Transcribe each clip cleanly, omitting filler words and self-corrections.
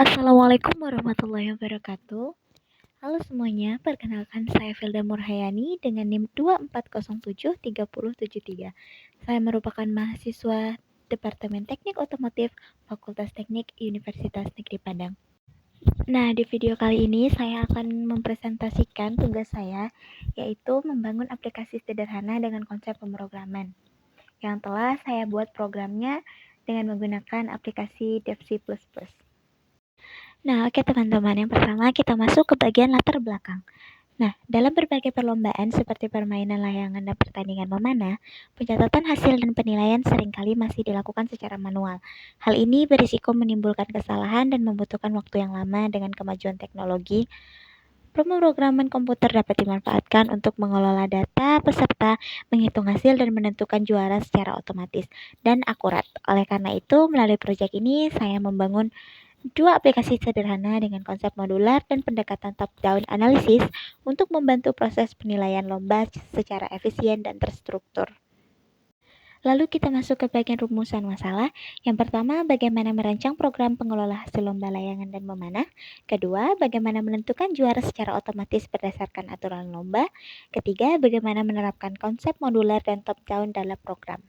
Assalamualaikum warahmatullahi wabarakatuh. Halo semuanya, perkenalkan saya Filda Murhayani dengan NIM 24073073. Saya merupakan mahasiswa Departemen Teknik Otomotif Fakultas Teknik Universitas Negeri Padang. Nah, di video kali ini saya akan mempresentasikan tugas saya, yaitu membangun aplikasi sederhana dengan konsep pemrograman, yang telah saya buat programnya dengan menggunakan aplikasi DevC++. Nah, oke teman-teman, yang pertama kita masuk ke bagian latar belakang. Nah, dalam berbagai perlombaan seperti permainan layangan dan pertandingan memanah, pencatatan hasil dan penilaian seringkali masih dilakukan secara manual. Hal ini berisiko menimbulkan kesalahan dan membutuhkan waktu yang lama. Dengan kemajuan teknologi, pemrograman komputer dapat dimanfaatkan untuk mengelola data peserta, menghitung hasil, dan menentukan juara secara otomatis dan akurat. Oleh karena itu, melalui proyek ini saya membangun dua aplikasi sederhana dengan konsep modular dan pendekatan top-down analisis untuk membantu proses penilaian lomba secara efisien dan terstruktur. Lalu kita masuk ke bagian rumusan masalah. Yang pertama, bagaimana merancang program pengelola hasil lomba layangan dan memanah. Kedua, bagaimana menentukan juara secara otomatis berdasarkan aturan lomba. Ketiga, bagaimana menerapkan konsep modular dan top-down dalam program.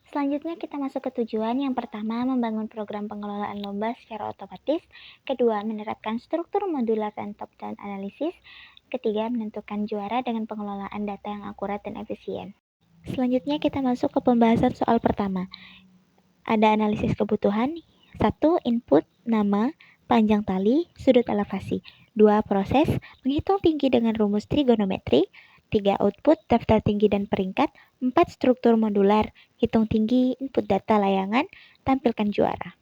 Selanjutnya kita masuk ke tujuan. Yang pertama, membangun program pengelolaan lomba secara otomatis. Kedua, menerapkan struktur modular dan top-down analisis. Ketiga, menentukan juara dengan pengelolaan data yang akurat dan efisien. Selanjutnya kita masuk ke pembahasan soal pertama. Ada analisis kebutuhan. 1. Input, nama, panjang tali, sudut elevasi. 2. Proses, menghitung tinggi dengan rumus trigonometri. 3. Output, daftar tinggi dan peringkat. 4. Struktur modular, hitung tinggi, input data layangan, tampilkan juara.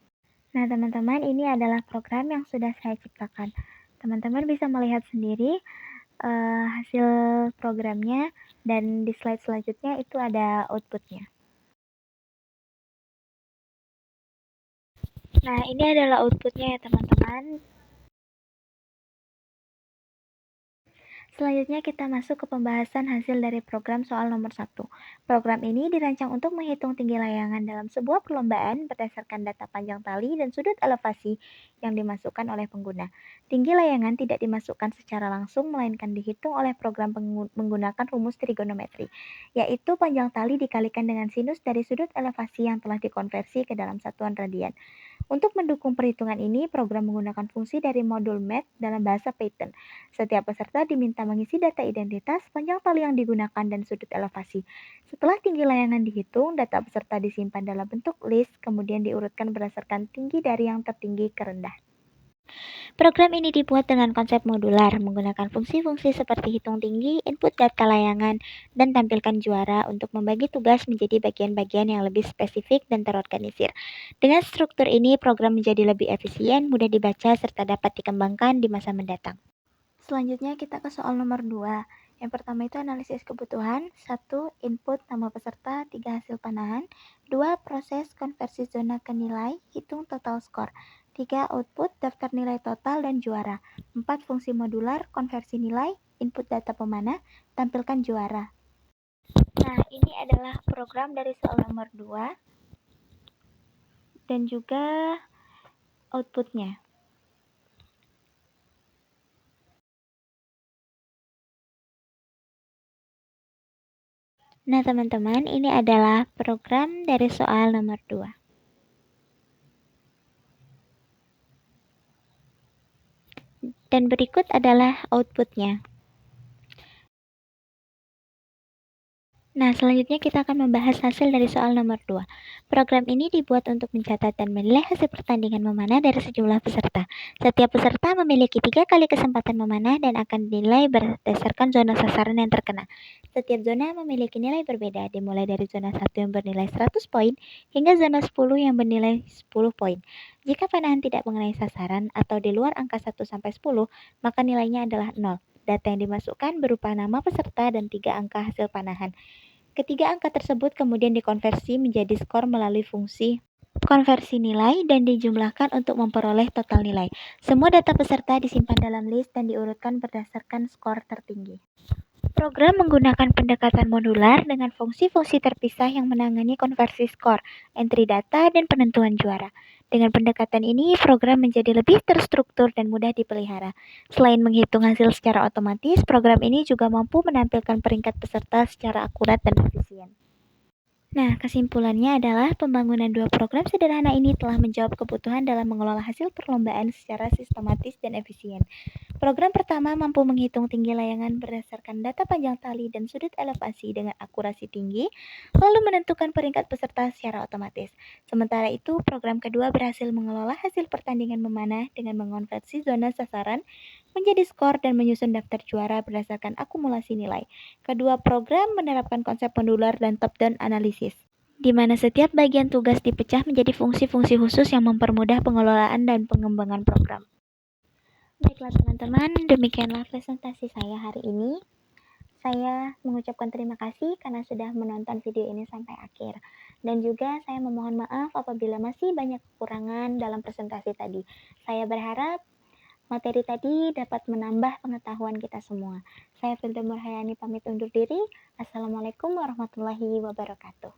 Nah teman-teman, ini adalah program yang sudah saya ciptakan. Teman-teman bisa melihat sendiri hasil programnya, dan di slide selanjutnya itu ada outputnya. Nah, ini adalah outputnya ya teman-teman. Selanjutnya kita masuk ke pembahasan hasil dari program soal nomor 1. Program ini dirancang untuk menghitung tinggi layangan dalam sebuah perlombaan berdasarkan data panjang tali dan sudut elevasi yang dimasukkan oleh pengguna. Tinggi layangan tidak dimasukkan secara langsung, melainkan dihitung oleh program menggunakan rumus trigonometri, yaitu panjang tali dikalikan dengan sinus dari sudut elevasi yang telah dikonversi ke dalam satuan radian. Untuk mendukung perhitungan ini, program menggunakan fungsi dari modul math dalam bahasa Python. Setiap peserta diminta mengisi data identitas, panjang tali yang digunakan, dan sudut elevasi. Setelah tinggi layangan dihitung, data peserta disimpan dalam bentuk list, kemudian diurutkan berdasarkan tinggi dari yang tertinggi ke rendah. Program ini dibuat dengan konsep modular, menggunakan fungsi-fungsi seperti hitung tinggi, input data layangan, dan tampilkan juara untuk membagi tugas menjadi bagian-bagian yang lebih spesifik dan terorganisir. Dengan struktur ini, program menjadi lebih efisien, mudah dibaca, serta dapat dikembangkan di masa mendatang. Selanjutnya kita ke soal nomor 2. Yang pertama itu analisis kebutuhan. 1. Input nama peserta. 3. Hasil panahan. 2. Proses konversi zona ke nilai. Hitung total skor. 3. Output, daftar nilai total dan juara. 4. Fungsi modular, konversi nilai, input data pemanah, tampilkan juara. Nah, ini adalah program dari soal nomor 2 dan juga outputnya. Nah, teman-teman, ini adalah program dari soal nomor 2. Dan berikut adalah outputnya. Nah, selanjutnya kita akan membahas hasil dari soal nomor 2. Program ini dibuat untuk mencatat dan menilai hasil pertandingan memanah dari sejumlah peserta. Setiap peserta memiliki 3 kali kesempatan memanah dan akan dinilai berdasarkan zona sasaran yang terkena. Setiap zona memiliki nilai berbeda, dimulai dari zona 1 yang bernilai 100 poin hingga zona 10 yang bernilai 10 poin. Jika panahan tidak mengenai sasaran atau di luar angka 1 sampai 10, maka nilainya adalah 0. Data yang dimasukkan berupa nama peserta dan 3 angka hasil panahan. Ketiga angka tersebut kemudian dikonversi menjadi skor melalui fungsi konversi nilai dan dijumlahkan untuk memperoleh total nilai. Semua data peserta disimpan dalam list dan diurutkan berdasarkan skor tertinggi. Program menggunakan pendekatan modular dengan fungsi-fungsi terpisah yang menangani konversi skor, entry data, dan penentuan juara. Dengan pendekatan ini, program menjadi lebih terstruktur dan mudah dipelihara. Selain menghitung hasil secara otomatis, program ini juga mampu menampilkan peringkat peserta secara akurat dan efisien. Nah, kesimpulannya adalah pembangunan dua program sederhana ini telah menjawab kebutuhan dalam mengelola hasil perlombaan secara sistematis dan efisien. Program pertama mampu menghitung tinggi layangan berdasarkan data panjang tali dan sudut elevasi dengan akurasi tinggi, lalu menentukan peringkat peserta secara otomatis. Sementara itu, program kedua berhasil mengelola hasil pertandingan memanah dengan mengonversi zona sasaran menjadi skor dan menyusun daftar juara berdasarkan akumulasi nilai. Kedua program menerapkan konsep modular dan top-down analisis, di mana setiap bagian tugas dipecah menjadi fungsi-fungsi khusus yang mempermudah pengelolaan dan pengembangan program. Baiklah teman-teman, demikianlah presentasi saya hari ini. Saya mengucapkan terima kasih karena sudah menonton video ini sampai akhir. Dan juga saya memohon maaf apabila masih banyak kekurangan dalam presentasi tadi. Saya berharap materi tadi dapat menambah pengetahuan kita semua. Saya Filda Murhayani pamit undur diri. Assalamualaikum warahmatullahi wabarakatuh.